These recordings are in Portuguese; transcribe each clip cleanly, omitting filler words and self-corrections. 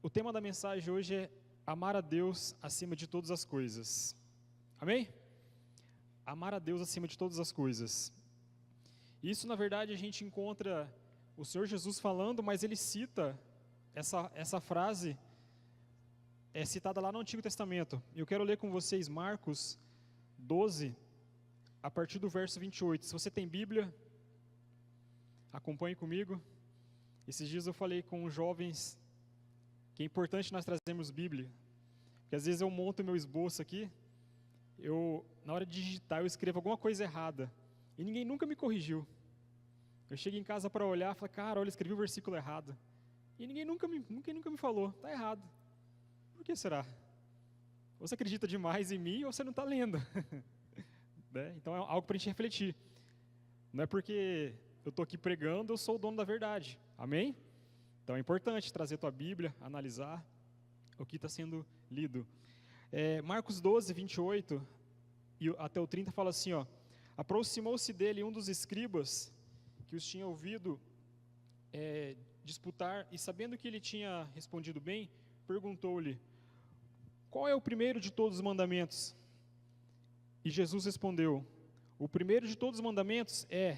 O tema da mensagem hoje é amar a Deus acima de todas as coisas. Amém? Amar a Deus acima de todas as coisas. Isso, na verdade, a gente encontra o Senhor Jesus falando, mas ele cita essa frase, é citada lá no Antigo Testamento. Eu quero ler com vocês Marcos 12, a partir do verso 28. Se você tem Bíblia, acompanhe comigo. Esses dias eu falei com os jovens que é importante nós trazermos Bíblia, porque às vezes eu monto meu esboço aqui, na hora de digitar eu escrevo alguma coisa errada, e ninguém nunca me corrigiu. Eu chego em casa para olhar e falo, cara, olha, eu escrevi o versículo errado, e ninguém nunca me falou, está errado. Por que será? Ou você acredita demais em mim, ou você não está lendo. Né? Então é algo para a gente refletir. Não é porque eu estou aqui pregando, eu sou o dono da verdade. Amém? Então é importante trazer a tua Bíblia, analisar o que está sendo lido. Marcos 12, 28 e até o 30 fala assim, ó: aproximou-se dele um dos escribas que os tinha ouvido disputar, e sabendo que ele tinha respondido bem, perguntou-lhe, qual é o primeiro de todos os mandamentos? E Jesus respondeu, o primeiro de todos os mandamentos é,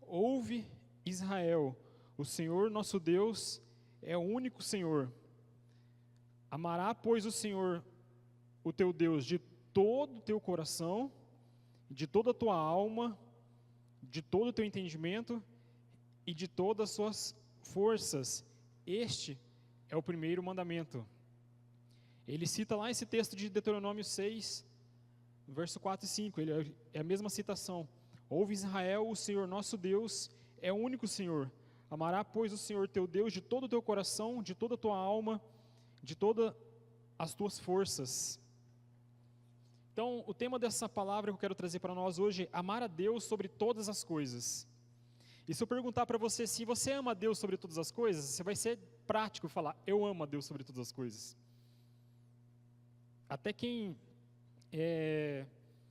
ouve Israel, o Senhor nosso Deus é o único Senhor. Amará, pois, o Senhor, o teu Deus, de todo o teu coração, de toda a tua alma, de todo o teu entendimento e de todas as suas forças. Este é o primeiro mandamento. Ele cita lá esse texto de Deuteronômio 6, verso 4 e 5, é a mesma citação. Ouve Israel, o Senhor nosso Deus é o único Senhor. Amará, pois, o Senhor teu Deus de todo o teu coração, de toda a tua alma, de todas as tuas forças. Então, o tema dessa palavra que eu quero trazer para nós hoje é amar a Deus sobre todas as coisas. E se eu perguntar para você se você ama a Deus sobre todas as coisas, você vai ser prático e falar, eu amo a Deus sobre todas as coisas. Até quem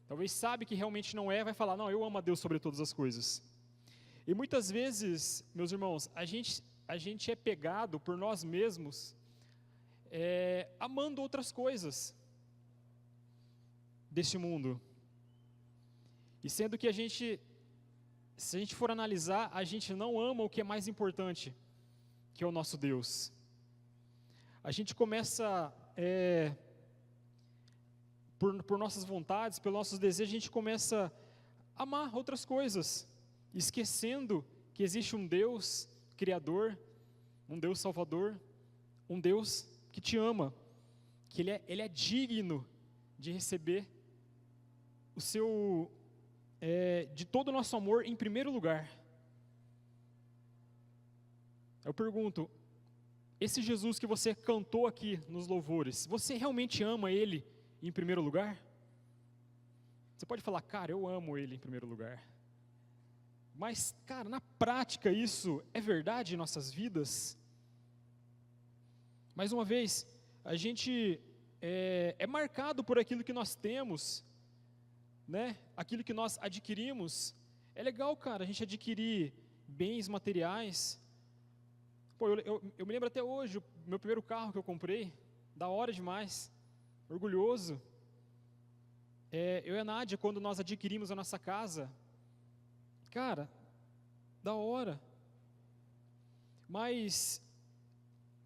talvez sabe que realmente não vai falar, não, eu amo a Deus sobre todas as coisas. E muitas vezes, meus irmãos, a gente é pegado por nós mesmos, amando outras coisas deste mundo. E sendo que se a gente for analisar, a gente não ama o que é mais importante, que é o nosso Deus. A gente começa, por nossas vontades, pelos nossos desejos, a gente começa a amar outras coisas, esquecendo que existe um Deus Criador, um Deus Salvador, um Deus que te ama, que Ele é digno de receber de todo o nosso amor em primeiro lugar. Eu pergunto, esse Jesus que você cantou aqui nos louvores, você realmente ama Ele em primeiro lugar? Você pode falar, cara, eu amo Ele em primeiro lugar. Mas, cara, na prática isso é verdade em nossas vidas? Mais uma vez, a gente é marcado por aquilo que nós temos, né? Aquilo que nós adquirimos. É legal, cara, a gente adquirir bens materiais. Pô, eu me lembro até hoje, o meu primeiro carro que eu comprei, da hora demais, orgulhoso. Eu e a Nádia, quando nós adquirimos a nossa casa, cara, da hora. Mas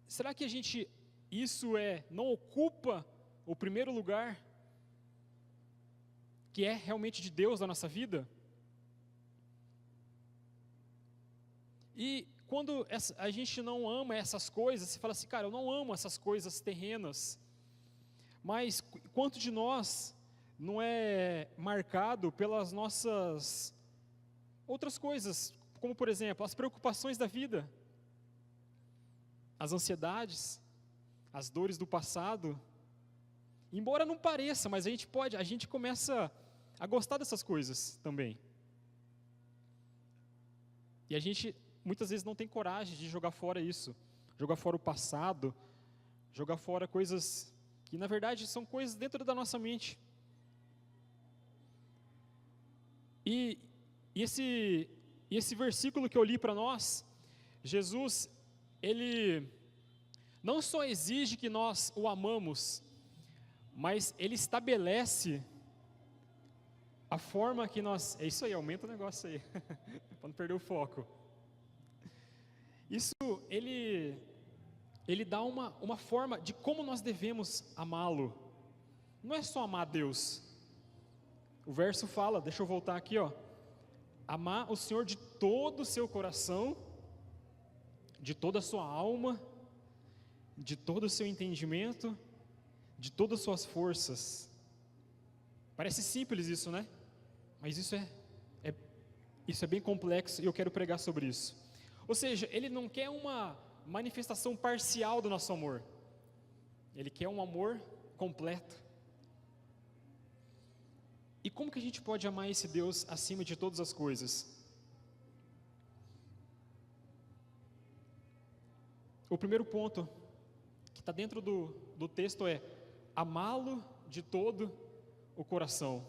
será que isso não ocupa o primeiro lugar que é realmente de Deus na nossa vida? E quando a gente não ama essas coisas, você fala assim, cara, eu não amo essas coisas terrenas. Mas quanto de nós não é marcado pelas nossas outras coisas, como por exemplo, as preocupações da vida, as ansiedades, as dores do passado. Embora não pareça, mas a gente começa a gostar dessas coisas também. E a gente muitas vezes não tem coragem de jogar fora isso, jogar fora o passado, jogar fora coisas que na verdade são coisas dentro da nossa mente. E esse versículo que eu li para nós, Jesus, ele não só exige que nós o amamos, mas ele estabelece a forma que nós... É isso aí, aumenta o negócio aí, para não perder o foco. Isso, ele dá uma forma de como nós devemos amá-lo. Não é só amar a Deus. O verso fala, deixa eu voltar aqui, ó. Amar o Senhor de todo o seu coração, de toda a sua alma, de todo o seu entendimento, de todas as suas forças. Parece simples isso, né? Mas isso é bem complexo e eu quero pregar sobre isso. Ou seja, ele não quer uma manifestação parcial do nosso amor. Ele quer um amor completo. E como que a gente pode amar esse Deus acima de todas as coisas? O primeiro ponto que está dentro do texto é amá-lo de todo o coração.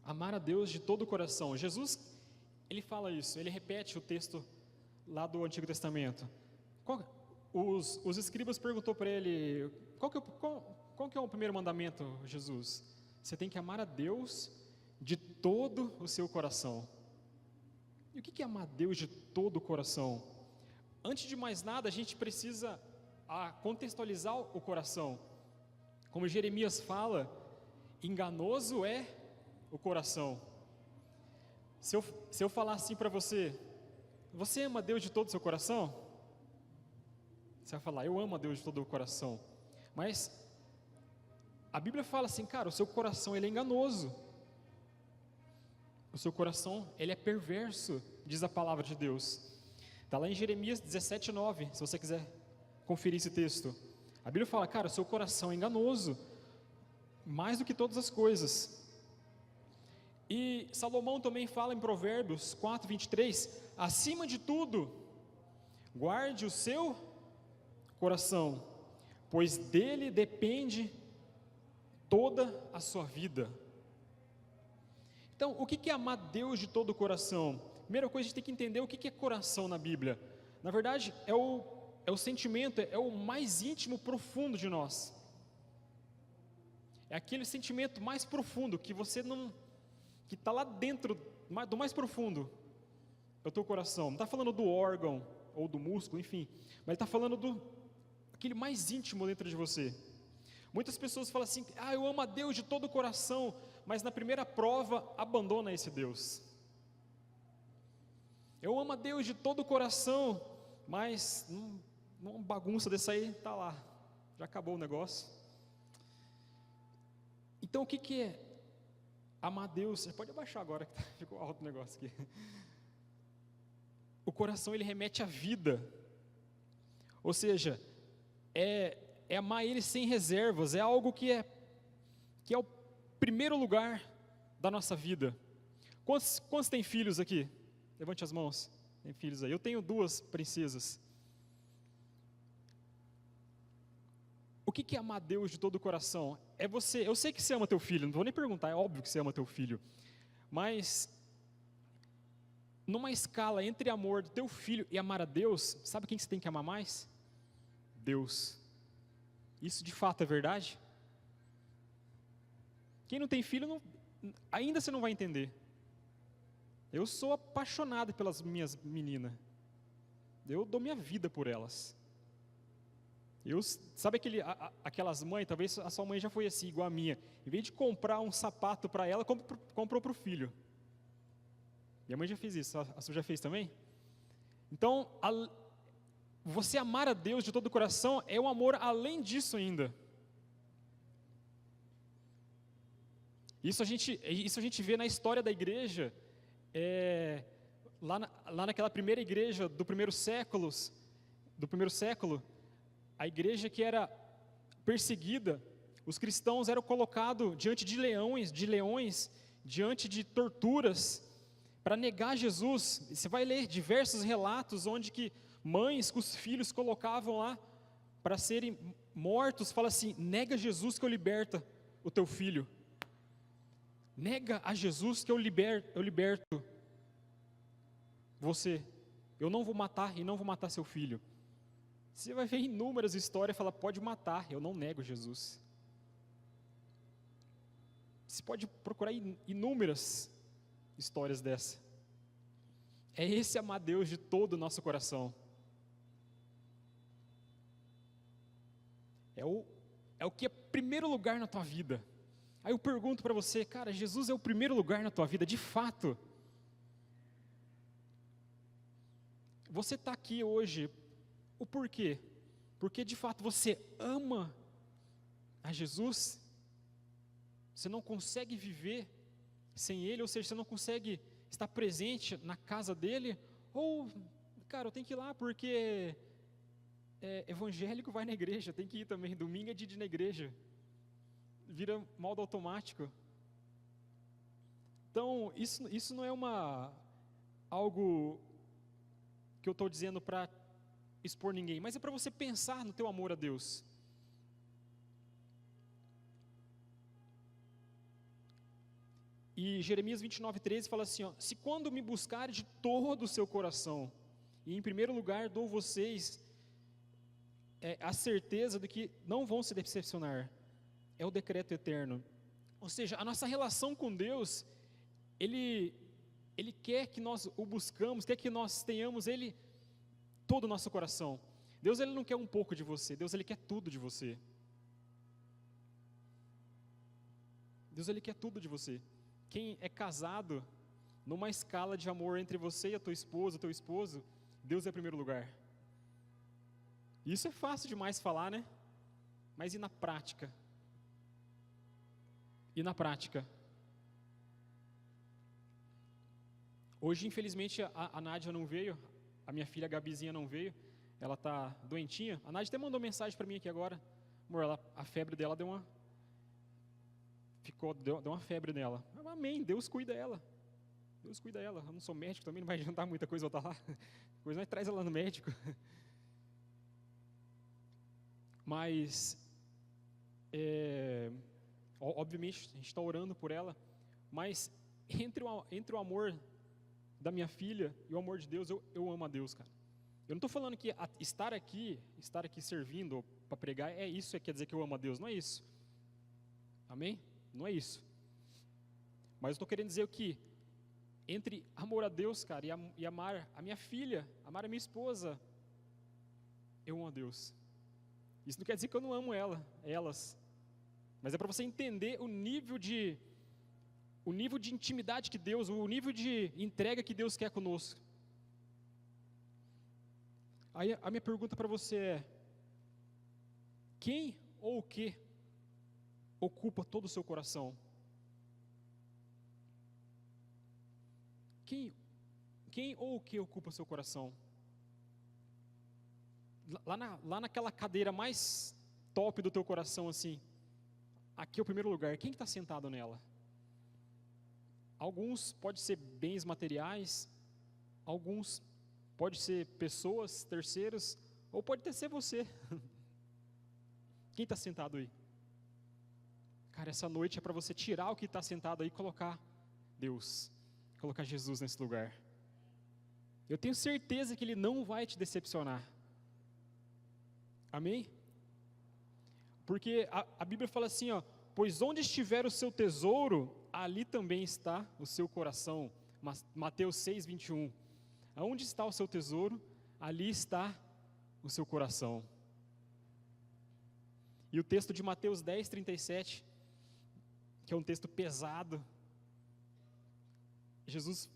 Amar a Deus de todo o coração. Jesus, ele fala isso, ele repete o texto lá do Antigo Testamento. Os escribas perguntou para ele, qual que é o primeiro mandamento, Jesus? Você tem que amar a Deus de todo o seu coração. E o que é amar a Deus de todo o coração? Antes de mais nada, a gente precisa contextualizar o coração. Como Jeremias fala, enganoso é o coração. Se eu falar assim para você, você ama a Deus de todo o seu coração? Você vai falar, eu amo a Deus de todo o coração. Mas a Bíblia fala assim, cara, o seu coração ele é enganoso. O seu coração ele é perverso, diz a palavra de Deus. Está lá em Jeremias 17:9, se você quiser conferir esse texto. A Bíblia fala, cara, o seu coração é enganoso, mais do que todas as coisas. E Salomão também fala em Provérbios 4:23, acima de tudo, guarde o seu coração, pois dele depende toda a sua vida. Então, o que é amar Deus de todo o coração? Primeira coisa, a gente tem que entender o que é coração na Bíblia. Na verdade, é o sentimento, é o mais íntimo, profundo de nós. É aquele sentimento mais profundo que você não... que está lá dentro, do mais profundo, é o teu coração. Não está falando do órgão, ou do músculo, enfim, mas ele está falando aquele mais íntimo dentro de você. Muitas pessoas falam assim, eu amo a Deus de todo o coração, mas na primeira prova, abandona esse Deus. Eu amo a Deus de todo o coração, mas numa bagunça dessa aí, está lá, já acabou o negócio. Então o que é amar a Deus? Você pode abaixar agora, que ficou alto o negócio aqui. O coração ele remete à vida, ou seja, é amar Ele sem reservas, é algo que é o primeiro lugar da nossa vida. Quantos têm filhos aqui? Levante as mãos, tem filhos aí. Eu tenho 2 princesas. O que é amar a Deus de todo o coração? É você, eu sei que você ama teu filho, não vou nem perguntar, é óbvio que você ama teu filho, mas numa escala entre amor do teu filho e amar a Deus, sabe quem que você tem que amar mais? Deus. Isso de fato é verdade? Quem não tem filho, ainda você não vai entender. Eu sou apaixonado pelas minhas meninas. Eu dou minha vida por elas. Sabe aquelas mães, talvez a sua mãe já foi assim, igual a minha. Em vez de comprar um sapato para ela, comprou para o filho. Minha mãe já fez isso, a sua já fez também? Então, você amar a Deus de todo o coração é um amor além disso ainda. Isso a gente vê na história da igreja, lá naquela primeira igreja do primeiro século, a igreja que era perseguida, os cristãos eram colocados diante de leões, diante de torturas, para negar Jesus. Você vai ler diversos relatos onde que mães com os filhos colocavam lá para serem mortos, fala assim, nega Jesus que eu liberto o teu filho. Nega a Jesus que eu liberto você. Eu não vou matar e não vou matar seu filho. Você vai ver inúmeras histórias e fala, pode matar, eu não nego Jesus. Você pode procurar inúmeras histórias dessa. É esse amar Deus de todo o nosso coração. É o que é primeiro lugar na tua vida. Aí eu pergunto para você, cara, Jesus é o primeiro lugar na tua vida, de fato? Você está aqui hoje, o porquê? Porque de fato você ama a Jesus? Você não consegue viver sem Ele, ou seja, você não consegue estar presente na casa dEle? Ou, cara, eu tenho que ir lá porque evangélico vai na igreja, tem que ir também, domingo é dia de ir na igreja. Vira modo automático. Então, isso não é algo que eu estou dizendo para expor ninguém, mas é para você pensar no teu amor a Deus. E Jeremias 29:13 fala assim, ó, se quando me buscarem de todo o seu coração, e em primeiro lugar dou vocês a certeza de que não vão se decepcionar, é o decreto eterno. Ou seja, a nossa relação com Deus, Ele quer que nós o buscamos, quer que nós tenhamos Ele todo o nosso coração. Deus, Ele não quer um pouco de você, Deus, Ele quer tudo de você. Deus, Ele quer tudo de você. Quem é casado, numa escala de amor entre você e a tua esposa, teu esposo, Deus é o primeiro lugar. Isso é fácil demais falar, né? Mas e na prática? E na prática? Hoje, infelizmente, a Nádia não veio, a minha filha Gabizinha não veio, ela está doentinha. A Nádia até mandou mensagem para mim aqui agora. Amor, a febre dela deu uma febre nela. Amém, Deus cuida dela. Deus cuida dela. Eu não sou médico também, não vai adiantar muita coisa eu estar lá. Depois nós traz ela no médico. Mas, obviamente, a gente está orando por ela, mas entre o amor da minha filha e o amor de Deus, eu amo a Deus, cara. Eu não estou falando que estar aqui servindo para pregar, quer dizer que eu amo a Deus, não é isso. Amém? Não é isso. Mas eu estou querendo dizer que entre amor a Deus, cara, e amar a minha filha, amar a minha esposa, eu amo a Deus. Isso não quer dizer que eu não amo elas, mas é para você entender o nível de intimidade que Deus, o nível de entrega que Deus quer conosco. Aí a minha pergunta para você é: quem ou o que ocupa todo o seu coração? Quem ou o que ocupa o seu coração? Lá naquela cadeira mais top do teu coração, assim, aqui é o primeiro lugar, quem está sentado nela? Alguns pode ser bens materiais, alguns pode ser pessoas, terceiros, ou pode até ser você. Quem está sentado aí? Cara, essa noite é para você tirar o que está sentado aí e colocar Deus, colocar Jesus nesse lugar. Eu tenho certeza que Ele não vai te decepcionar. Amém? Porque a Bíblia fala assim, ó, pois onde estiver o seu tesouro, ali também está o seu coração. Mateus 6:21. Aonde está o seu tesouro, ali está o seu coração. E o texto de Mateus 10:37, que é um texto pesado, Jesus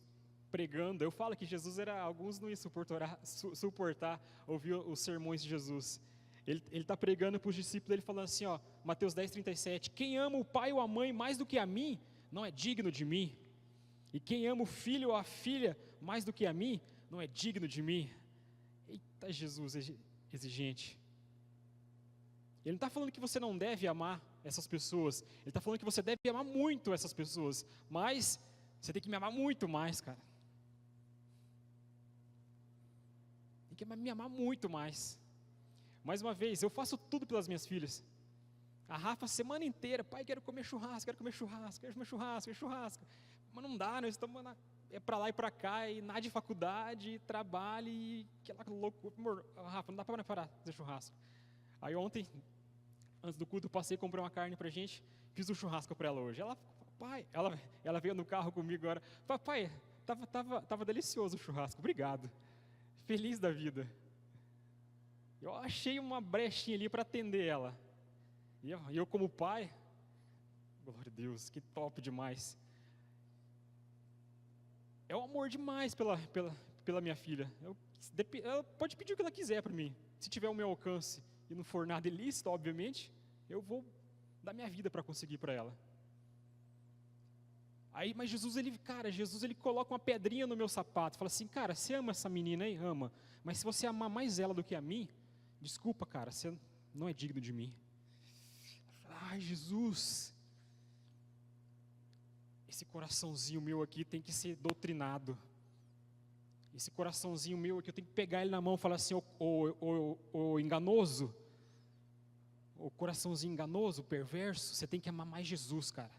pregando, eu falo que Jesus alguns não iam suportar ouvir os sermões de Jesus. Ele está pregando para os discípulos, ele falando assim, ó, Mateus 10:37, quem ama o pai ou a mãe mais do que a mim, não é digno de mim. E quem ama o filho ou a filha mais do que a mim, não é digno de mim. Eita, Jesus exigente. Ele não está falando que você não deve amar essas pessoas, ele está falando que você deve amar muito essas pessoas, mas você tem que me amar muito mais, cara. Tem que me amar muito mais. Mais uma vez, eu faço tudo pelas minhas filhas. A Rafa a semana inteira, pai, quero comer churrasco. Mas não dá, nós estamos é para lá e para cá, e nada de faculdade, trabalho, e aquela loucura. Amor, Rafa, não dá para preparar fazer churrasco. Aí ontem, antes do culto, eu passei e comprei uma carne pra gente, fiz um churrasco para ela hoje. Ela, pai, ela veio no carro comigo agora, papai, tava delicioso o churrasco, obrigado. Feliz da vida. Eu achei uma brechinha ali para atender ela. E eu como pai, glória a Deus, que top demais. É um amor demais pela minha filha. Ela pode pedir o que ela quiser para mim. Se tiver o meu alcance e não for nada ilícito, obviamente, eu vou dar minha vida para conseguir para ela. Aí, mas Jesus ele coloca uma pedrinha no meu sapato. Fala assim, cara, você ama essa menina aí? Ama. Mas se você amar mais ela do que a mim, desculpa, cara, você não é digno de mim. Ai, Jesus, esse coraçãozinho meu aqui tem que ser doutrinado. Esse coraçãozinho meu aqui, eu tenho que pegar ele na mão e falar assim, ô enganoso, o coraçãozinho enganoso, perverso, você tem que amar mais Jesus, cara.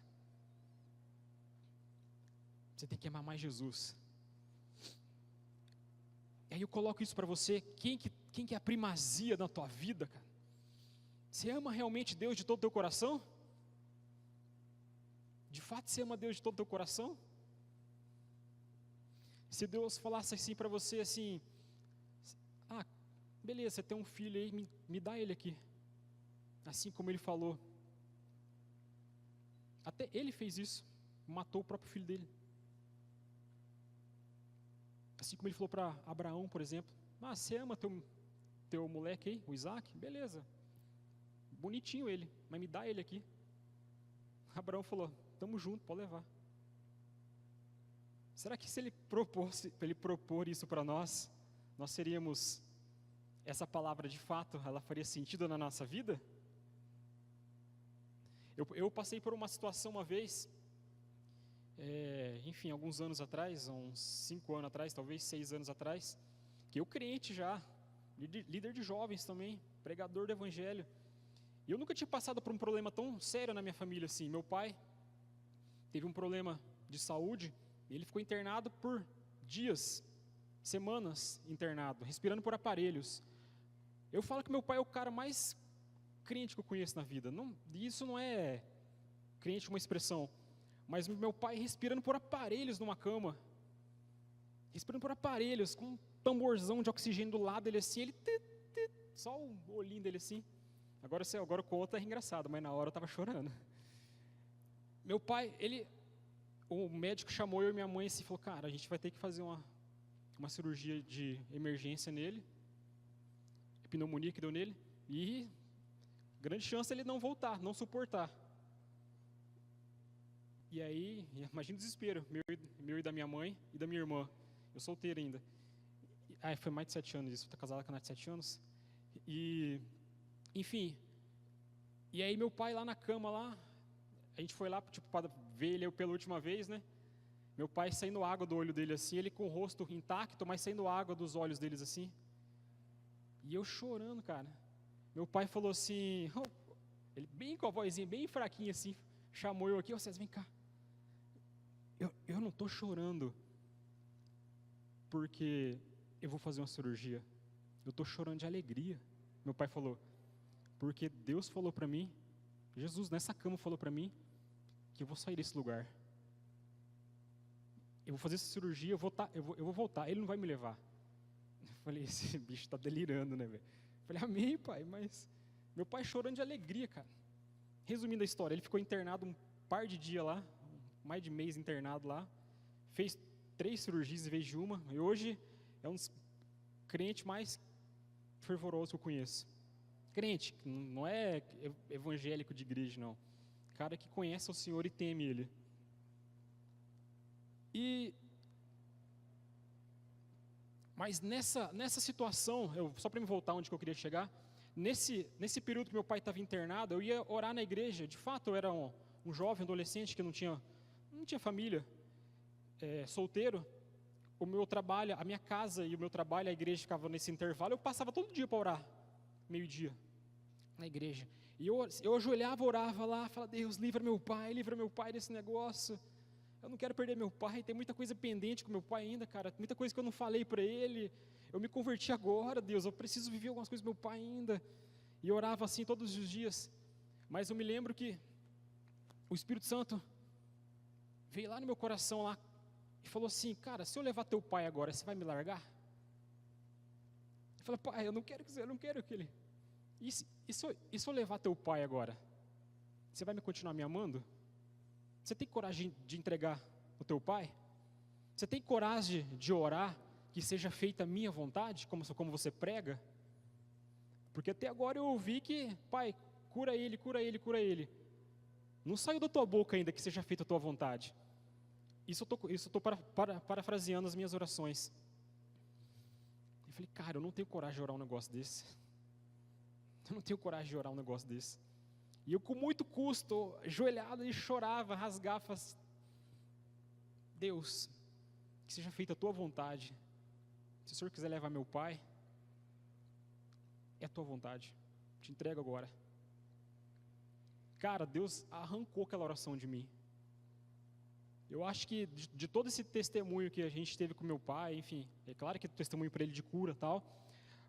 Você tem que amar mais Jesus. E aí eu coloco isso para você, quem que é a primazia na tua vida, cara? Você ama realmente Deus de todo o teu coração? De fato você ama Deus de todo o teu coração? Se Deus falasse assim para você assim, beleza, você tem um filho aí, me dá ele aqui. Assim como ele falou. Até ele fez isso, matou o próprio filho dele. Assim como ele falou para Abraão, por exemplo, você ama teu moleque aí, o Isaac? Beleza, bonitinho ele, mas me dá ele aqui. Abraão falou, tamo junto, pode levar. Será que se ele propor isso para nós seríamos, essa palavra de fato, ela faria sentido na nossa vida? Eu passei por uma situação uma vez, enfim, alguns anos atrás, uns 5 anos atrás, talvez 6 anos atrás, que eu crente já, líder de jovens também, pregador do evangelho, e eu nunca tinha passado por um problema tão sério na minha família assim. Meu pai teve um problema de saúde, e ele ficou internado por dias, semanas internado, respirando por aparelhos. Eu falo que meu pai é o cara mais crente que eu conheço na vida. Isso não é crente uma expressão, mas meu pai respirando por aparelhos numa cama, respirando por aparelhos, com um tamborzão de oxigênio do lado dele assim, só o olhinho dele assim. Agora conta é engraçado, mas na hora eu estava chorando. Meu pai, o médico chamou eu e minha mãe assim, falou, cara, a gente vai ter que fazer uma cirurgia de emergência nele, pneumonia que deu nele, e grande chance ele não voltar, não suportar. E aí, imagina o desespero, meu e da minha mãe e da minha irmã. Eu solteiro ainda. Foi mais de 7 anos isso, estou casado com a Nath de 7 anos. E, enfim, e aí meu pai lá na cama lá, a gente foi lá para ver ele pela última vez, né? Meu pai saindo água do olho dele assim, ele com o rosto intacto, mas saindo água dos olhos deles assim. E eu chorando, cara. Meu pai falou assim, ele bem com a vozinha bem fraquinha assim, chamou eu aqui, vocês vem cá. Eu não estou chorando porque eu vou fazer uma cirurgia. Eu estou chorando de alegria. Meu pai falou, porque Deus falou para mim, Jesus nessa cama falou para mim, que eu vou sair desse lugar. Eu vou fazer essa cirurgia, eu vou voltar, ele não vai me levar. Eu falei, esse bicho está delirando, né, velho? Eu falei, amém, pai, mas meu pai chorando de alegria, cara. Resumindo a história, ele ficou internado um par de dias lá, mais de mês internado lá, fez 3 cirurgias em vez de uma, e hoje é um dos crentes mais fervorosos que eu conheço. Crente, não é evangélico de igreja, não. Cara que conhece o Senhor e teme Ele. Mas nessa situação, só para me voltar onde que eu queria chegar, nesse período que meu pai estava internado, eu ia orar na igreja. De fato, eu era um jovem, adolescente que não tinha família, solteiro. O meu trabalho, a minha casa e o meu trabalho, a igreja ficava nesse intervalo. Eu passava todo dia para orar, meio-dia, na igreja. E eu ajoelhava, orava lá, falava, Deus, livra meu pai desse negócio. Eu não quero perder meu pai, tem muita coisa pendente com meu pai ainda, cara, muita coisa que eu não falei para ele. Eu me converti agora, Deus, eu preciso viver algumas coisas com meu pai ainda. E eu orava assim todos os dias. Mas eu me lembro que o Espírito Santo veio lá no meu coração lá e falou assim: cara, se eu levar teu pai agora, você vai me largar? Eu falei: pai, eu não quero que ele... E se eu levar teu pai agora, você vai me continuar me amando? Você tem coragem de entregar o teu pai? Você tem coragem de orar que seja feita a minha vontade, como você prega? Porque até agora eu ouvi que, pai, cura ele, cura ele, cura ele. Não saiu da tua boca ainda que seja feita a tua vontade. Isso eu estou parafraseando as minhas orações. Eu falei: cara, eu não tenho coragem de orar um negócio desse. Eu não tenho coragem de orar um negócio desse. E eu, com muito custo, ajoelhado, e chorava, rasgava, assim: Deus, que seja feita a tua vontade. Se o Senhor quiser levar meu pai, é a tua vontade. Te entrego agora. Cara, Deus arrancou aquela oração de mim. Eu acho que de todo esse testemunho que a gente teve com meu pai, enfim, é claro que é testemunho para ele de cura e tal,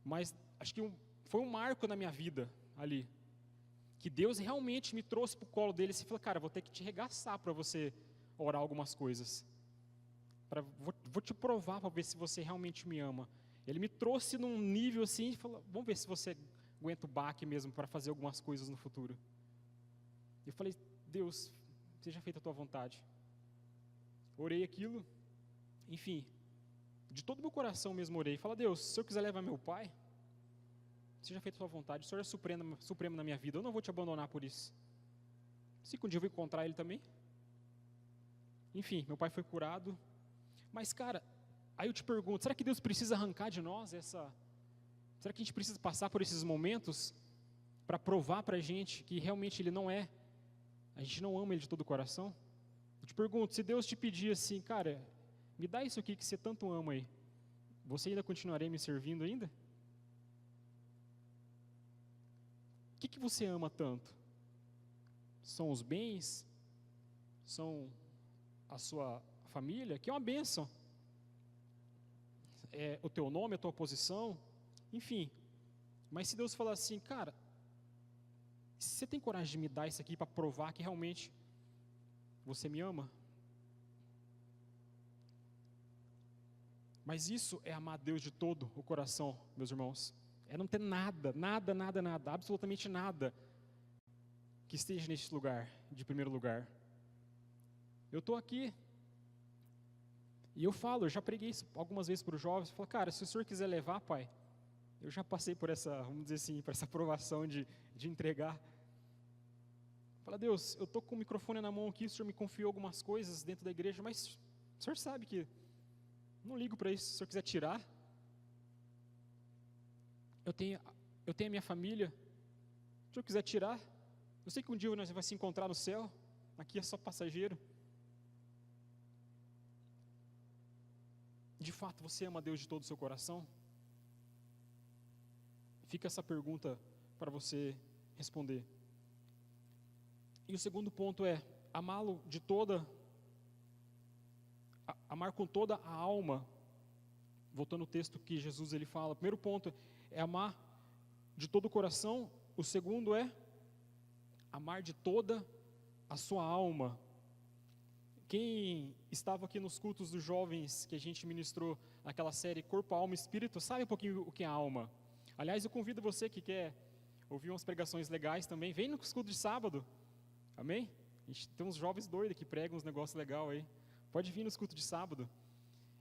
mas acho que foi um marco na minha vida ali, que Deus realmente me trouxe para o colo dele e falou: cara, vou ter que te regaçar para você orar algumas coisas, vou te provar para ver se você realmente me ama. Ele me trouxe num nível assim e falou: vamos ver se você aguenta o baque mesmo para fazer algumas coisas no futuro. Eu falei: Deus, seja feita a tua vontade. Orei aquilo, enfim, de todo o meu coração mesmo orei. Fala: Deus, se o Senhor quiser levar meu pai, seja feita a tua vontade. O Senhor é supremo na minha vida, eu não vou te abandonar por isso. Se um dia eu vou encontrar ele também. Enfim, meu pai foi curado. Mas, cara, aí eu te pergunto, será que Deus precisa arrancar de nós essa... Será que a gente precisa passar por esses momentos para provar para a gente que realmente Ele não é, a gente não ama Ele de todo o coração? Eu te pergunto, se Deus te pedir assim: cara, me dá isso aqui que você tanto ama aí, você ainda continuaria me servindo ainda? O que você ama tanto? São os bens? São a sua família? Que é uma bênção. É o teu nome, a tua posição, enfim. Mas se Deus falar assim: cara, você tem coragem de me dar isso aqui para provar que realmente você me ama? Mas isso é amar Deus de todo o coração, meus irmãos. É não ter nada, absolutamente nada que esteja neste lugar, de primeiro lugar. Eu estou aqui e eu já preguei isso algumas vezes para os jovens. Eu falo: cara, se o Senhor quiser levar, pai, eu já passei por essa, vamos dizer assim, por essa provação de entregar. Fala: Deus, eu estou com o microfone na mão aqui, o Senhor me confiou algumas coisas dentro da igreja, mas o Senhor sabe que não ligo para isso. Se o Senhor quiser tirar, eu tenho a minha família. Se o Senhor quiser tirar, eu sei que um dia nós vamos se encontrar no céu, aqui é só passageiro. De fato, você ama Deus de todo o seu coração? Fica essa pergunta para você responder. E o segundo ponto é amá-lo de amar com toda a alma. Voltando ao texto que Jesus ele fala, o primeiro ponto é amar de todo o coração. O segundo é amar de toda a sua alma. Quem estava aqui nos cultos dos jovens que a gente ministrou naquela série Corpo, Alma e Espírito, sabe um pouquinho o que é alma. Aliás, eu convido você que quer ouvir umas pregações legais também, vem nos cultos de sábado, amém? A gente tem uns jovens doidos que pregam uns negócios legais aí, pode vir nos cultos de sábado.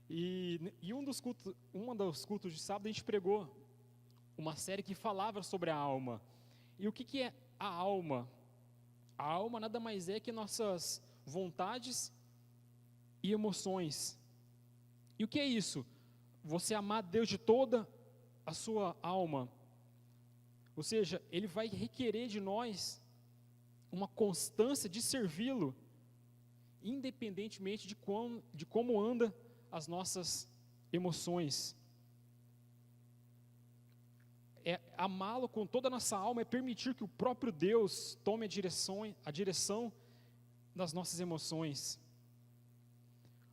E um dos cultos de sábado a gente pregou uma série que falava sobre a alma. E o que é a alma? A alma nada mais é que nossas vontades e emoções. E o que é isso? Você amar Deus de toda a sua alma. Ou seja, Ele vai requerer de nós uma constância de servi-lo, independentemente de como anda as nossas emoções. Amá-lo com toda a nossa alma é permitir que o próprio Deus tome a direção das nossas emoções.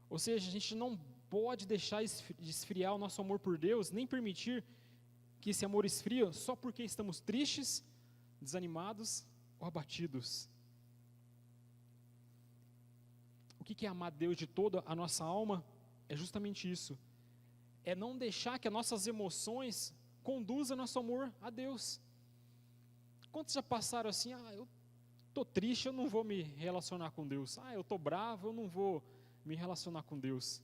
Ou seja, a gente não pode deixar de esfriar o nosso amor por Deus, nem permitir que esse amor esfria só porque estamos tristes, desanimados ou abatidos. O que é amar Deus de toda a nossa alma? É justamente isso. É não deixar que as nossas emoções conduzam nosso amor a Deus. Quantos já passaram assim, eu estou triste, eu não vou me relacionar com Deus. Eu estou bravo, eu não vou me relacionar com Deus.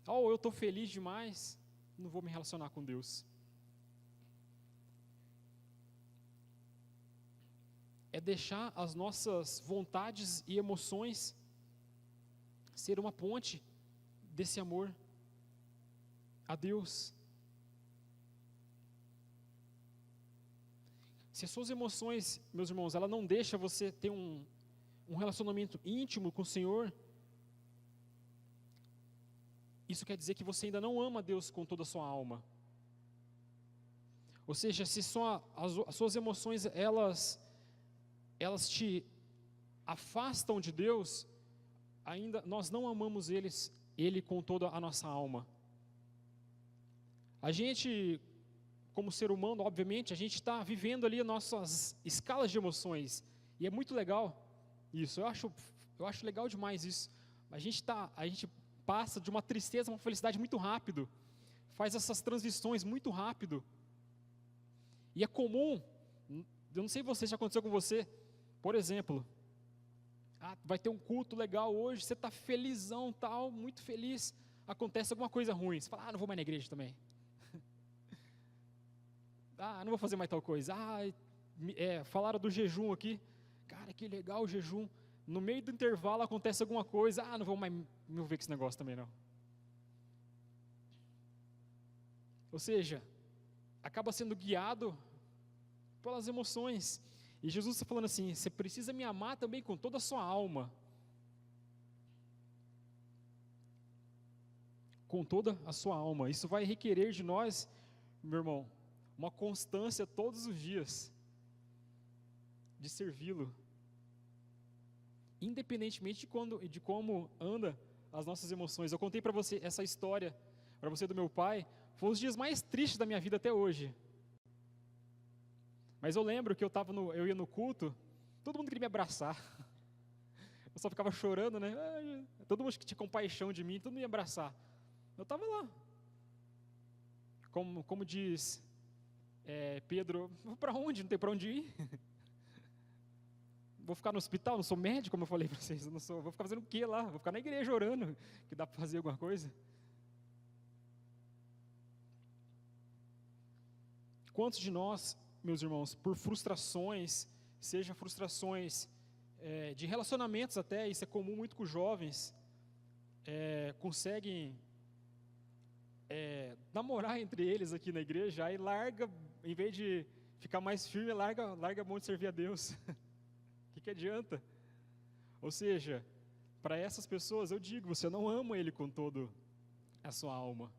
Eu estou feliz demais, não vou me relacionar com Deus. É deixar as nossas vontades e emoções ser uma ponte desse amor a Deus. Se as suas emoções, meus irmãos, ela não deixa você ter um relacionamento íntimo com o Senhor, isso quer dizer que você ainda não ama Deus com toda a sua alma. Ou seja, se só as suas emoções, elas te afastam de Deus, ainda nós não amamos Ele com toda a nossa alma. A gente, como ser humano, obviamente, a gente está vivendo ali as nossas escalas de emoções, e é muito legal isso, eu acho legal demais isso. A gente passa de uma tristeza a uma felicidade muito rápido, faz essas transições muito rápido, e é comum, eu não sei se já aconteceu com você, por exemplo, vai ter um culto legal hoje, você está felizão, tal, muito feliz, acontece alguma coisa ruim, você fala, não vou mais na igreja também, não vou fazer mais tal coisa, falaram do jejum aqui, cara, que legal o jejum, no meio do intervalo acontece alguma coisa, não vou mais me envolver com esse negócio também não. Ou seja, acaba sendo guiado pelas emoções, e Jesus está falando assim, você precisa me amar também com toda a sua alma, com toda a sua alma, isso vai requerer de nós, meu irmão, uma constância todos os dias, de servi-lo, independentemente de como anda as nossas emoções. Eu contei para você essa história, para você do meu pai, foi os dias mais tristes da minha vida até hoje, mas eu lembro que eu ia no culto, todo mundo queria me abraçar, eu só ficava chorando, né, todo mundo que tinha compaixão de mim, todo mundo ia abraçar, eu estava lá, como diz Pedro, vou para onde? Não tem para onde ir? Vou ficar no hospital? Não sou médico, como eu falei para vocês, vou ficar fazendo o quê lá? Vou ficar na igreja orando, que dá para fazer alguma coisa? Quantos de nós, meus irmãos, por frustrações, seja frustrações de relacionamentos até, isso é comum muito com os jovens, conseguem namorar entre eles aqui na igreja, aí larga, em vez de ficar mais firme, larga a mão de servir a Deus. O que adianta? Ou seja, para essas pessoas eu digo, você não ama Ele com toda a sua alma,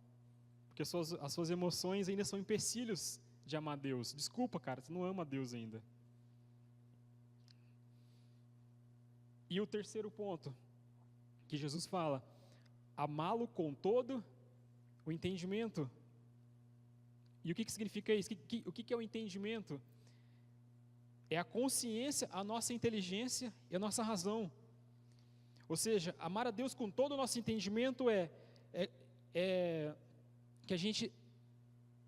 porque as suas emoções ainda são empecilhos de amar Deus. Desculpa, cara, você não ama Deus ainda. E o terceiro ponto, que Jesus fala, amá-lo com todo o entendimento. E o que significa isso? O que é o entendimento? É a consciência, a nossa inteligência e a nossa razão. Ou seja, amar a Deus com todo o nosso entendimento é que a gente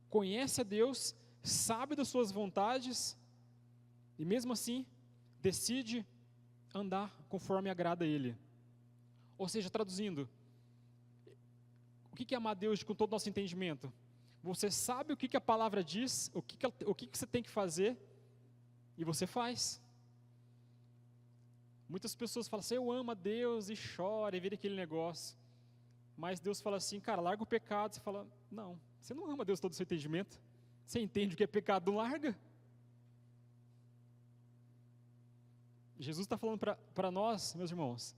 conhece a Deus, sabe das suas vontades, e mesmo assim, decide andar conforme agrada a Ele. Ou seja, traduzindo, o que é amar a Deus com todo o nosso entendimento? Você sabe o que a palavra diz, o que você tem que fazer, e você faz. Muitas pessoas falam assim, eu amo a Deus, e chora, e vira aquele negócio. Mas Deus fala assim, cara, larga o pecado. Você fala, não, você não ama a Deus todo o seu entendimento. Você entende o que é pecado, não larga. Jesus está falando para nós, meus irmãos,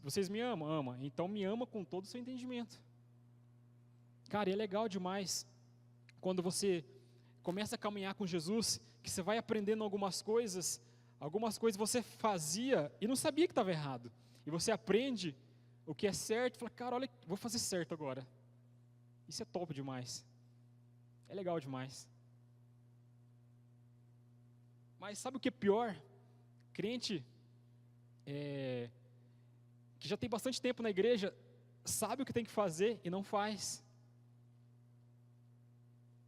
vocês me amam? Amam. Então me ama com todo o seu entendimento. Cara, é legal demais quando você começa a caminhar com Jesus, que você vai aprendendo algumas coisas você fazia e não sabia que estava errado. E você aprende o que é certo, fala, cara, olha, vou fazer certo agora. Isso é top demais. É legal demais. Mas sabe o que é pior? Crente que já tem bastante tempo na igreja, sabe o que tem que fazer e não faz.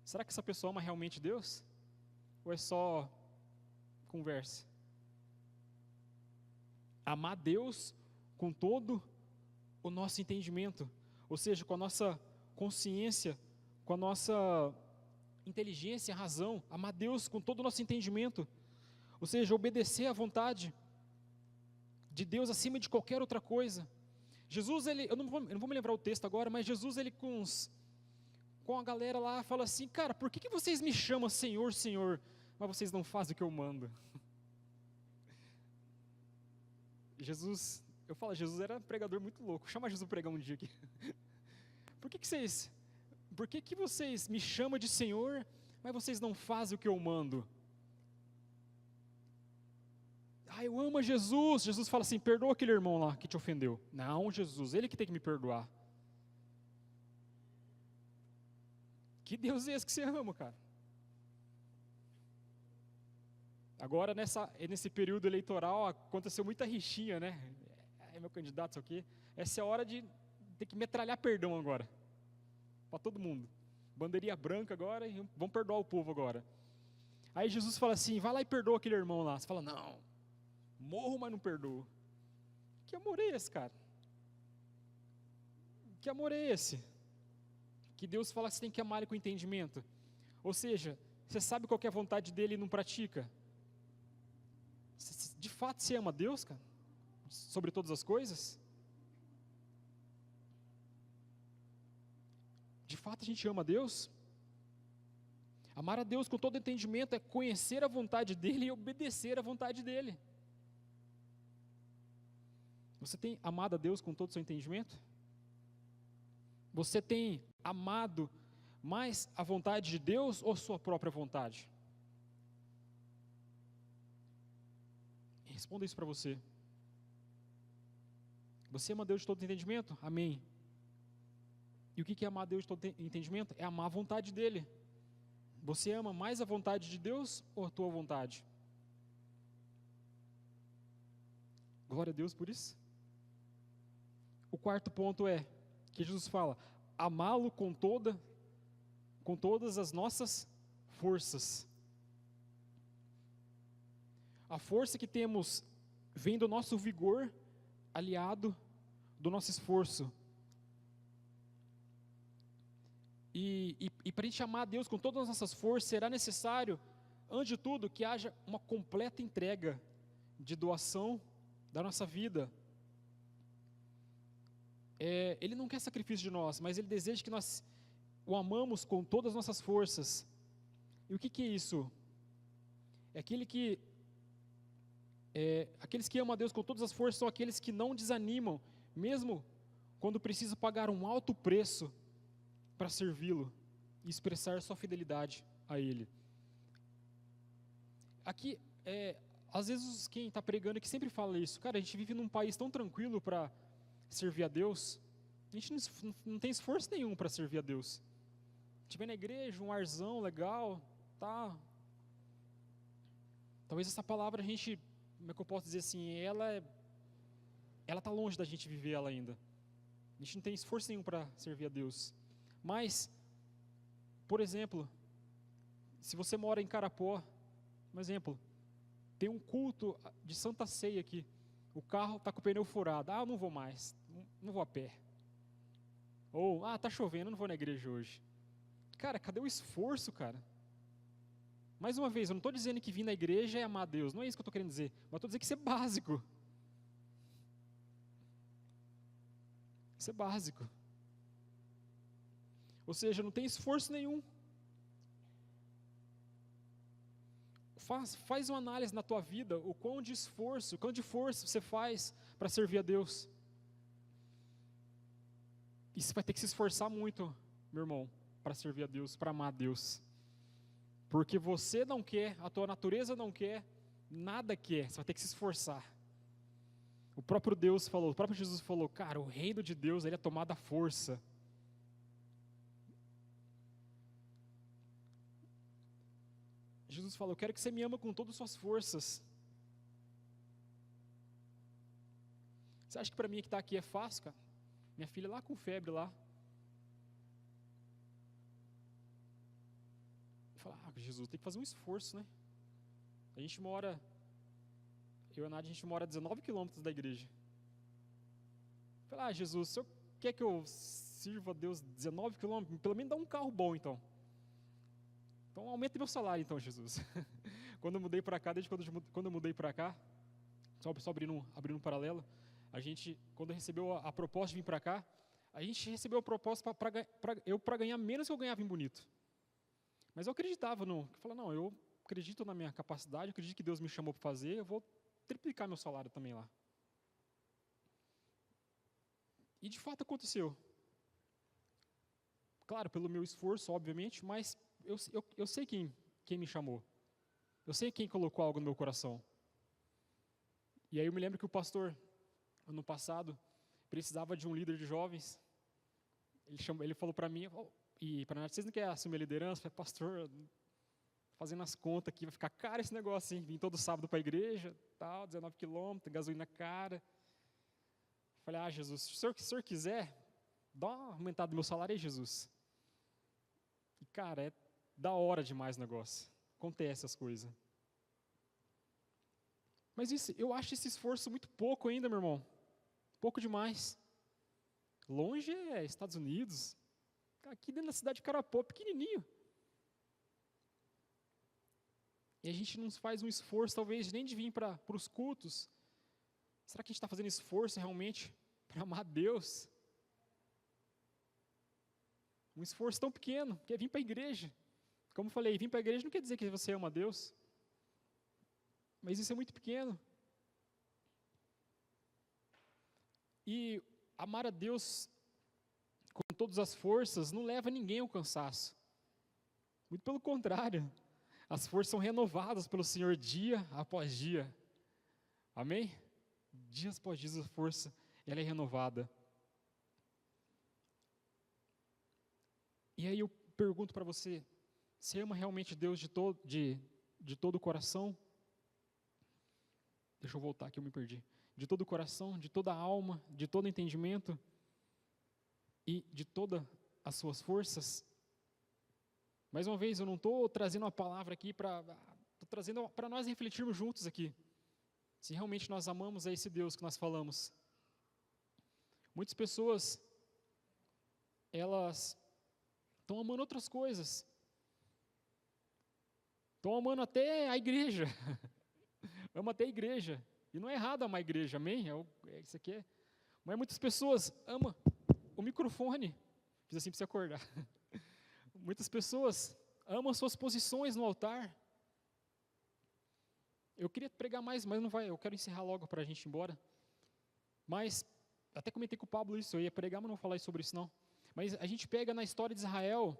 Será que essa pessoa ama realmente Deus? Ou é só conversa? Amar Deus com todo o nosso entendimento, ou seja, com a nossa consciência, com a nossa inteligência, razão, amar Deus com todo o nosso entendimento, ou seja, obedecer à vontade de Deus acima de qualquer outra coisa. Jesus, eu não vou me lembrar o texto agora, mas Jesus, ele com a galera lá, fala assim, cara, por que vocês me chamam Senhor, Senhor, mas vocês não fazem o que eu mando? Jesus era um pregador muito louco. Chama Jesus para pregar um dia aqui. Por que vocês me chamam de Senhor, mas vocês não fazem o que eu mando? Eu amo Jesus. Jesus fala assim, perdoa aquele irmão lá que te ofendeu. Não, Jesus, ele que tem que me perdoar. Que Deus é esse que você ama, cara? Agora, nesse período eleitoral, aconteceu muita rixinha, né? É meu candidato, isso aqui. Essa é a hora de ter que metralhar perdão agora. Para todo mundo. Bandeirinha branca agora e vamos perdoar o povo agora. Aí Jesus fala assim, vai lá e perdoa aquele irmão lá. Você fala, não, morro, mas não perdoo. Que amor é esse, cara? Que amor é esse? Que Deus fala que você tem que amar ele com entendimento. Ou seja, você sabe qual que é a vontade dele e não pratica. De fato você ama Deus, cara? Sobre todas as coisas? De fato a gente ama Deus? Amar a Deus com todo entendimento é conhecer a vontade dele e obedecer a vontade dele. Você tem amado a Deus com todo o seu entendimento? Você tem amado mais a vontade de Deus ou sua própria vontade? Responda isso para você. Você ama Deus de todo entendimento? Amém. E o que é amar a Deus de todo entendimento? É amar a vontade dele. Você ama mais a vontade de Deus ou a tua vontade? Glória a Deus por isso. O quarto ponto é que Jesus fala, amá-lo com todas as nossas forças. A força que temos vem do nosso vigor, aliado do nosso esforço. E para a gente amar a Deus com todas as nossas forças, será necessário, antes de tudo, que haja uma completa entrega de doação da nossa vida. Ele não quer sacrifício de nós, mas Ele deseja que nós o amamos com todas as nossas forças. E o que é isso? É aqueles que amam a Deus com todas as forças são aqueles que não desanimam, mesmo quando precisam pagar um alto preço para servi-lo e expressar sua fidelidade a Ele. Aqui, às vezes quem está pregando aqui sempre fala isso, cara, a gente vive num país tão tranquilo para servir a Deus, a gente não tem esforço nenhum para servir a Deus. A gente vem na igreja, um arzão legal, tá? Talvez essa palavra a gente, como é que eu posso dizer assim, ela está longe da gente viver ela ainda. A gente não tem esforço nenhum para servir a Deus. Mas, por exemplo, se você mora em Carapó, um exemplo, tem um culto de Santa Ceia aqui, o carro está com o pneu furado, eu não vou mais, não vou a pé. Ou, está chovendo, eu não vou na igreja hoje. Cara, cadê o esforço, cara? Mais uma vez, eu não estou dizendo que vir na igreja é amar a Deus, não é isso que eu estou querendo dizer, mas estou dizendo que isso é básico. Isso é básico. Ou seja, não tem esforço nenhum. Faz uma análise na tua vida, o quão de força você faz para servir a Deus. E você vai ter que se esforçar muito, meu irmão, para servir a Deus, para amar a Deus. Porque você não quer, a tua natureza não quer, nada quer, você vai ter que se esforçar. O próprio Deus falou, o próprio Jesus falou, cara, o reino de Deus, ele é tomado à força. Jesus falou, eu quero que você me ama com todas as suas forças. Você acha que para mim que está aqui é fácil, cara? Minha filha lá com febre lá. Eu falo, Jesus, tem que fazer um esforço, né? A gente mora, eu e a Nádia, a gente mora a 19 quilômetros da igreja. Eu falo, Jesus, o senhor quer que eu sirva a Deus 19 quilômetros? Pelo menos dá um carro bom, então. Então aumenta meu salário, então, Jesus. Quando eu mudei para cá, desde quando eu mudei para cá, só abrindo um paralelo, a gente, quando recebeu a proposta de vir para cá, a gente recebeu a proposta para ganhar menos que eu ganhava em Bonito. Mas eu acreditava, eu falei, não, eu acredito na minha capacidade, eu acredito que Deus me chamou para fazer, eu vou triplicar meu salário também lá. E de fato aconteceu. Claro, pelo meu esforço, obviamente, mas eu sei quem me chamou. Eu sei quem colocou algo no meu coração. E aí eu me lembro que o pastor, ano passado, precisava de um líder de jovens. Ele falou para mim, e para nós, vocês não querem assumir a liderança? Eu falei, pastor, fazendo as contas aqui, vai ficar caro esse negócio, hein? Vim todo sábado para a igreja, tal, 19 quilômetros, gasolina cara. Eu falei, Jesus, se o senhor quiser, dá uma aumentada no meu salário aí, Jesus. E, cara, é da hora demais o negócio. Acontece as coisas. Mas eu acho esse esforço muito pouco ainda, meu irmão. Pouco demais. Longe é Estados Unidos. Aqui dentro da cidade de Carapó, pequenininho. E a gente não faz um esforço, talvez, nem de vir para os cultos. Será que a gente está fazendo esforço realmente para amar Deus? Um esforço tão pequeno, que é vir para a igreja. Como eu falei, vir para a igreja não quer dizer que você ama Deus. Mas isso é muito pequeno. E amar a Deus com todas as forças não leva ninguém ao cansaço. Muito pelo contrário. As forças são renovadas pelo Senhor dia após dia. Amém? Dias após dias a força, ela é renovada. E aí eu pergunto para você, você ama realmente Deus de todo o coração? Deixa eu voltar aqui, eu me perdi. De todo o coração, de toda a alma, de todo o entendimento e de todas as suas forças? Mais uma vez, eu não estou trazendo uma palavra aqui estou trazendo para nós refletirmos juntos aqui. Se realmente nós amamos a esse Deus que nós falamos. Muitas pessoas, elas estão amando outras coisas. Estão amando até a igreja. Ama até a igreja. E não é errado amar a igreja, amém? Isso aqui é. Mas muitas pessoas amam o microfone. Fiz assim para você acordar. Muitas pessoas amam suas posições no altar. Eu queria pregar mais, mas não vai. Eu quero encerrar logo para a gente ir embora. Mas, até comentei com o Pablo isso, eu ia pregar, mas não vou falar sobre isso não. Mas a gente pega na história de Israel,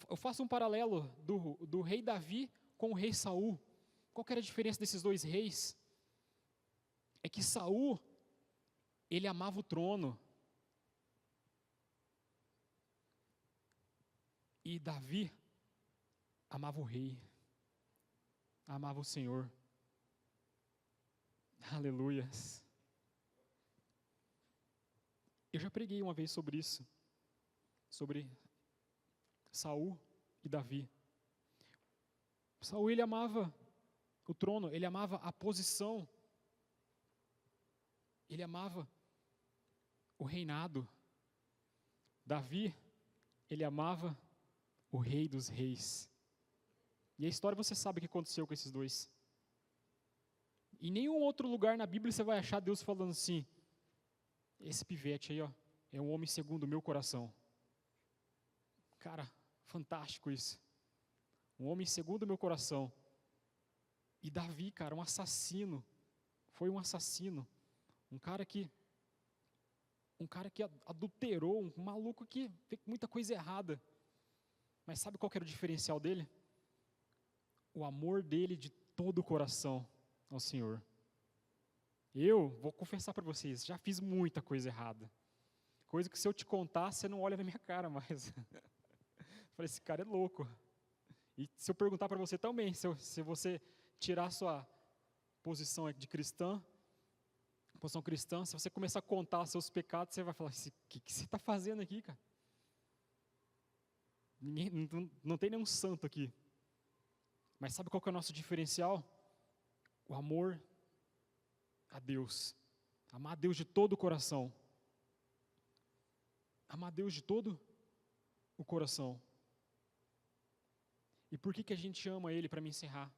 eu faço um paralelo do rei Davi com o rei Saul. Qual que era a diferença desses dois reis? É que Saul, ele amava o trono. E Davi amava o rei. Amava o Senhor. Aleluias. Eu já preguei uma vez sobre isso. Sobre Saul e Davi. Saul, ele amava o trono, ele amava a posição, ele amava o reinado. Davi, ele amava o rei dos reis. E a história você sabe o que aconteceu com esses dois. Em nenhum outro lugar na Bíblia você vai achar Deus falando assim, esse pivete aí, ó, é um homem segundo o meu coração. Cara, fantástico isso. Um homem segundo o meu coração. E Davi, cara, um assassino. Foi um assassino. Um cara que adulterou, um maluco que fez muita coisa errada. Mas sabe qual que era o diferencial dele? O amor dele de todo o coração ao Senhor. Eu vou confessar para vocês, já fiz muita coisa errada. Coisa que se eu te contar, você não olha na minha cara mais. Falei, esse cara é louco. E se eu perguntar para você também, se você tirar a sua posição de cristã, posição cristã, se você começar a contar seus pecados, você vai falar, o que você está fazendo aqui, cara? Não tem nenhum santo aqui. Mas sabe qual que é o nosso diferencial? O amor a Deus. Amar a Deus de todo o coração. Amar a Deus de todo o coração. E por que a gente ama Ele, para me encerrar?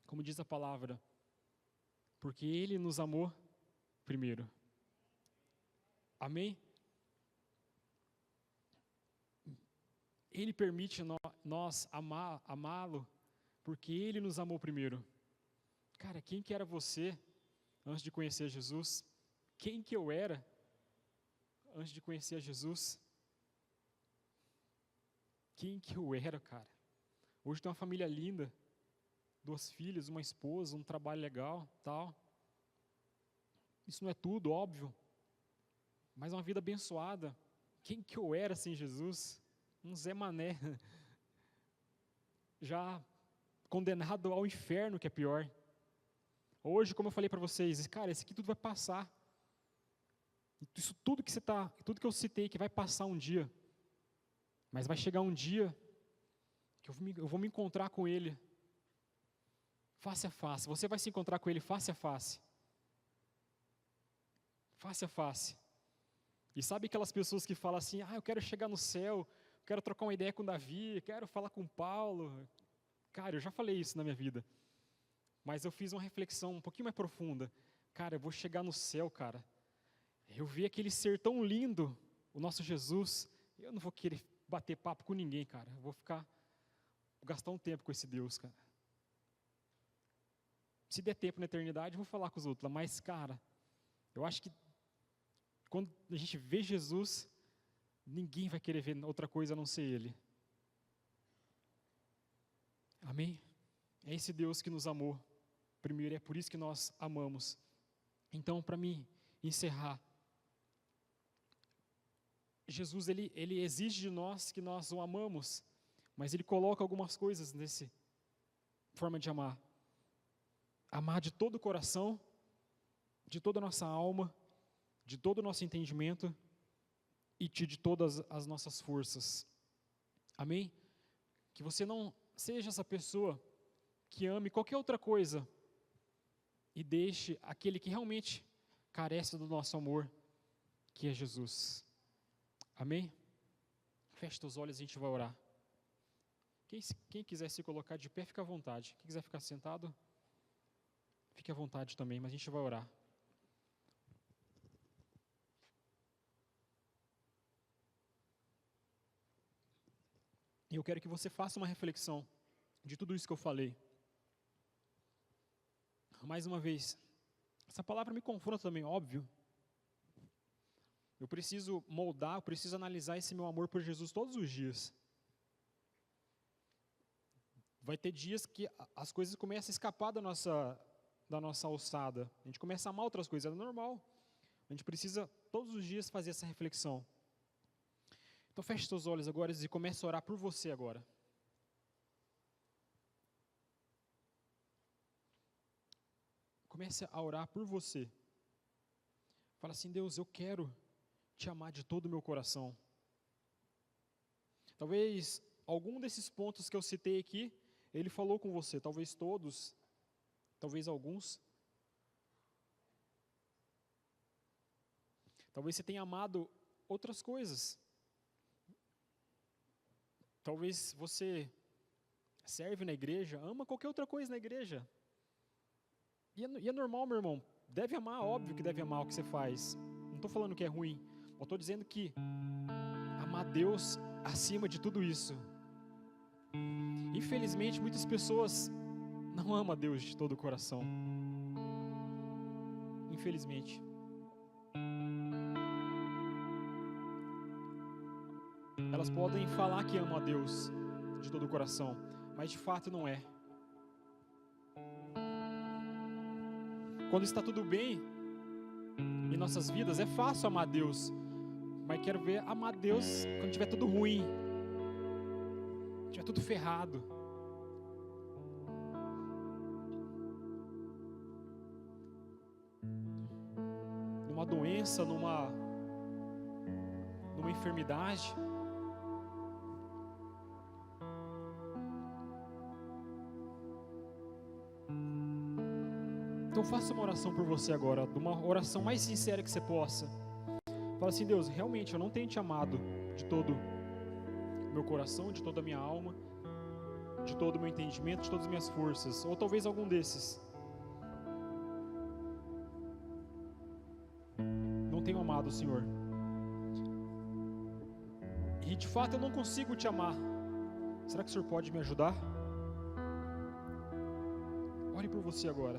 Como diz a palavra, porque Ele nos amou primeiro. Amém? Ele permite nós amá-lo, porque Ele nos amou primeiro. Cara, quem que era você antes de conhecer Jesus? Quem que eu era antes de conhecer Jesus? Quem que eu era, cara? Hoje tem uma família linda, 2 filhas, uma esposa, um trabalho legal, tal. Isso não é tudo, óbvio, mas uma vida abençoada. Quem que eu era sem Jesus? Um Zé Mané, já condenado ao inferno, que é pior. Hoje, como eu falei para vocês, cara, isso aqui tudo vai passar. Isso tudo que eu citei, que vai passar um dia. Mas vai chegar um dia que eu vou me encontrar com Ele face a face. Você vai se encontrar com Ele face a face. Face a face. E sabe aquelas pessoas que falam assim, eu quero chegar no céu, quero trocar uma ideia com Davi, quero falar com Paulo. Cara, eu já falei isso na minha vida. Mas eu fiz uma reflexão um pouquinho mais profunda. Cara, eu vou chegar no céu, cara. Eu vi aquele ser tão lindo, o nosso Jesus. Eu não vou querer bater papo com ninguém, cara. Eu vou gastar um tempo com esse Deus, cara. Se der tempo na eternidade, eu vou falar com os outros. Mas, cara, eu acho que quando a gente vê Jesus, ninguém vai querer ver outra coisa a não ser Ele. Amém? É esse Deus que nos amou primeiro, é por isso que nós amamos. Então, para mim encerrar, Jesus, ele exige de nós que nós o amamos, mas Ele coloca algumas coisas nessa forma de amar. Amar de todo o coração, de toda a nossa alma, de todo o nosso entendimento e de todas as nossas forças. Amém? Que você não seja essa pessoa que ame qualquer outra coisa e deixe aquele que realmente carece do nosso amor, que é Jesus. Amém? Feche os olhos e a gente vai orar. Quem quiser se colocar de pé, fica à vontade. Quem quiser ficar sentado, fique à vontade também, mas a gente vai orar. E eu quero que você faça uma reflexão de tudo isso que eu falei. Mais uma vez, essa palavra me confronta também, óbvio. Eu preciso moldar, eu preciso analisar esse meu amor por Jesus todos os dias. Vai ter dias que as coisas começam a escapar da nossa alçada. A gente começa a amar outras coisas, é normal. A gente precisa todos os dias fazer essa reflexão. Então feche seus olhos agora e comece a orar por você agora. Comece a orar por você. Fala assim, Deus, eu quero te amar de todo o meu coração. Talvez algum desses pontos que eu citei aqui, Ele falou com você, talvez todos, talvez alguns. Talvez você tenha amado outras coisas. Talvez você serve na igreja, ama qualquer outra coisa na igreja. E é normal, meu irmão, deve amar, óbvio que deve amar o que você faz. Não estou falando que é ruim, eu estou dizendo que amar Deus acima de tudo isso. Infelizmente, muitas pessoas não amam a Deus de todo o coração. Infelizmente. Elas podem falar que amam a Deus de todo o coração, mas de fato não é. Quando está tudo bem em nossas vidas, é fácil amar Deus. Mas quero ver amar Deus quando tiver tudo ruim, tiver tudo ferrado. Numa doença, numa enfermidade. Então faça uma oração por você agora, uma oração mais sincera que você possa. Fala assim: Deus, realmente eu não tenho te amado de todo o meu coração, de toda a minha alma, de todo o meu entendimento, de todas as minhas forças, ou talvez algum desses. Não tenho amado o Senhor. E de fato eu não consigo te amar. Será que o Senhor pode me ajudar? Ore por você agora.